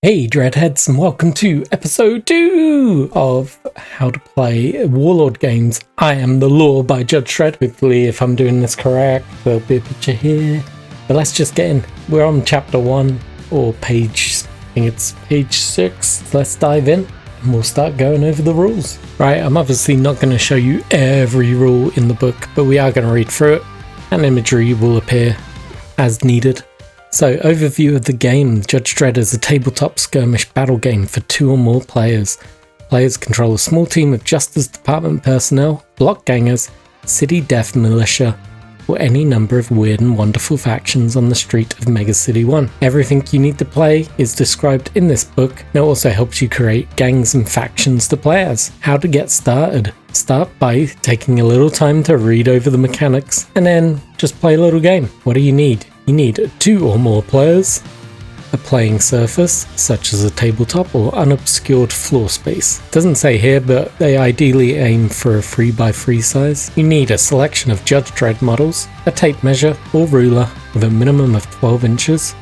Hey Dreadheads, and welcome to episode 2 of How to Play Warlord Games. I am the Law by Judge Dredd. Hopefully, if I'm doing this correct, there'll be a picture here. But let's just get in. We're on chapter 1, or page, I think it's page 6. Let's dive in, and we'll start going over the rules. Right, I'm obviously not going to show you every rule in the book, but we are going to read through it, and imagery will appear as needed. So, overview of the game. Judge Dredd is a tabletop skirmish battle game for 2 or more players. Players control a small team of Justice Department personnel, block gangers, city death militia, or any number of weird and wonderful factions on the street of Mega City 1. Everything you need to play is described in this book, and it also helps you create gangs and factions to play as. How to get started. Start by taking a little time to read over the mechanics, and then just play a little game. What do you need? You need 2 or more players, a playing surface, such as a tabletop or unobscured floor space. It doesn't say here, but they ideally aim for a 3x3 size. You need a selection of Judge Dredd models, a tape measure or ruler with a minimum of 12 inches,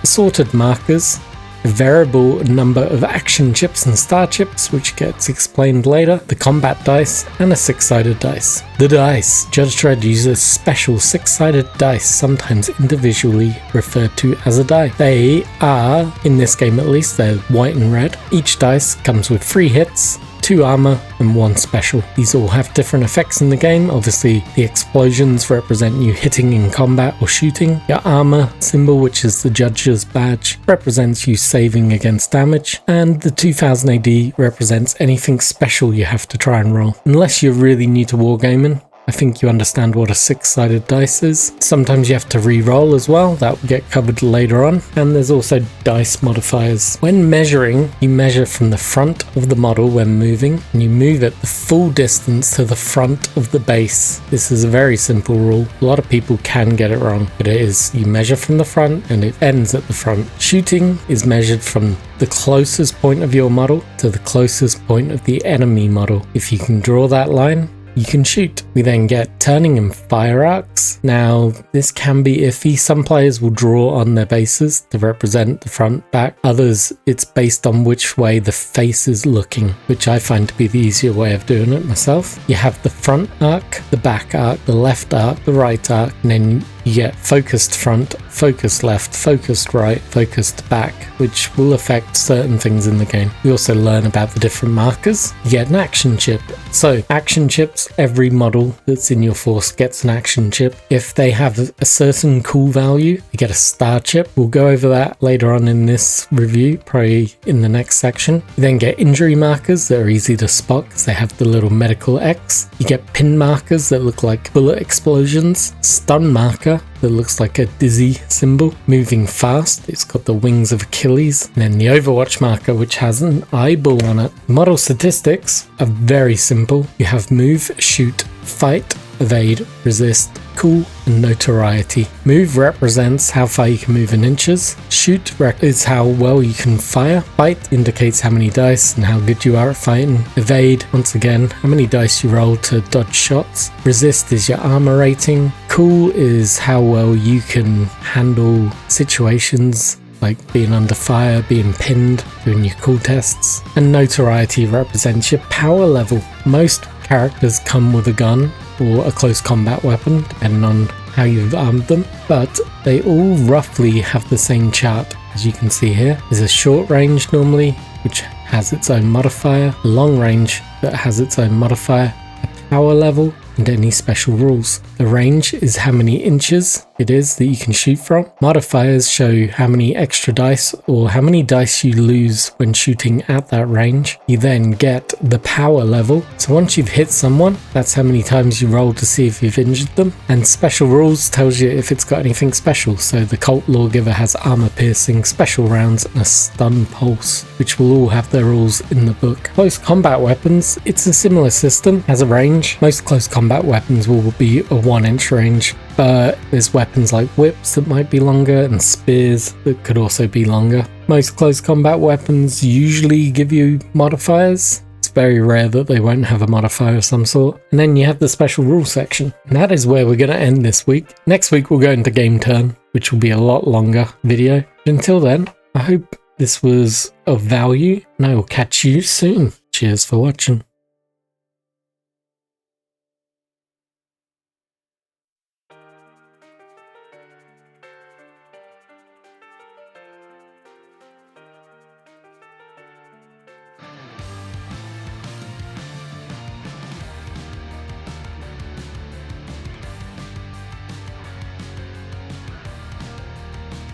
assorted markers, a variable number of action chips and star chips, which gets explained later, the combat dice, and a 6-sided dice. The dice. Judge Dredd uses special 6-sided dice, sometimes individually referred to as a die. They are, in this game at least, they're white and red. Each dice comes with 3 hits, 2 armor, and 1 special. These all have different effects in the game. Obviously, the explosions represent you hitting in combat or shooting. Your armor symbol, which is the judge's badge, represents you saving against damage. And the 2000 AD represents anything special you have to try and roll. Unless you're really new to wargaming, I think you understand what a 6-sided dice is. Sometimes you have to re-roll as well, that will get covered later on. And there's also dice modifiers. When measuring, you measure from the front of the model when moving, and you move it the full distance to the front of the base. This is a very simple rule. A lot of people can get it wrong, but it is, you measure from the front and it ends at the front. Shooting is measured from the closest point of your model to the closest point of the enemy model. If you can draw that line, you can shoot. We then get turning and fire arcs. Now, this can be iffy. Some players will draw on their bases to represent the front, back. Others, it's based on which way the face is looking, which I find to be the easier way of doing it myself. You have the front arc, the back arc, the left arc, the right arc, and then you get focused front, focused left, focused right, focused back, which will affect certain things in the game. We also learn about the different markers. You get an action chip. So, action chips, every model that's in your force gets an action chip. If they have a certain cool value, you get a star chip. We'll go over that later on in this review, probably in the next section. You then get injury markers that are easy to spot because they have the little medical X. You get pin markers that look like bullet explosions. Stun marker that looks like a dizzy symbol. Moving fast, it's got the wings of Achilles. And then the Overwatch marker, which has an eyeball on it. Model statistics are very simple. You have move, shoot, fight, evade, resist, cool, and notoriety. Move represents how far you can move in inches. Shoot is how well you can fire. Fight indicates how many dice and how good you are at fighting. Evade, once again, how many dice you roll to dodge shots. Resist is your armor rating. Cool is how well you can handle situations like being under fire, being pinned, doing your cool tests. And notoriety represents your power level. Most characters come with a gun or a close combat weapon, depending on how you've armed them, but they all roughly have the same chart. As you can see here, there's a short range normally, which has its own modifier, a long range that has its own modifier, a power level, and any special rules. The range is how many inches it is that you can shoot from. Modifiers show how many extra dice or how many dice you lose when shooting at that range. You then get the power level. So once you've hit someone, that's how many times you roll to see if you've injured them. And special rules tells you if it's got anything special. So the Cult Lawgiver has armor piercing, special rounds, and a stun pulse, which will all have their rules in the book. Close combat weapons, it's a similar system, has a range. Most close combat weapons will be a 1-inch range, but there's weapons like whips that might be longer and spears that could also be longer. Most close combat weapons usually give you modifiers. It's very rare that they won't have a modifier of some sort. And then you have the special rule section. And that is where we're going to end this week. Next week we'll go into game turn, which will be a lot longer video. But until then, I hope this was of value, and I will catch you soon. Cheers for watching.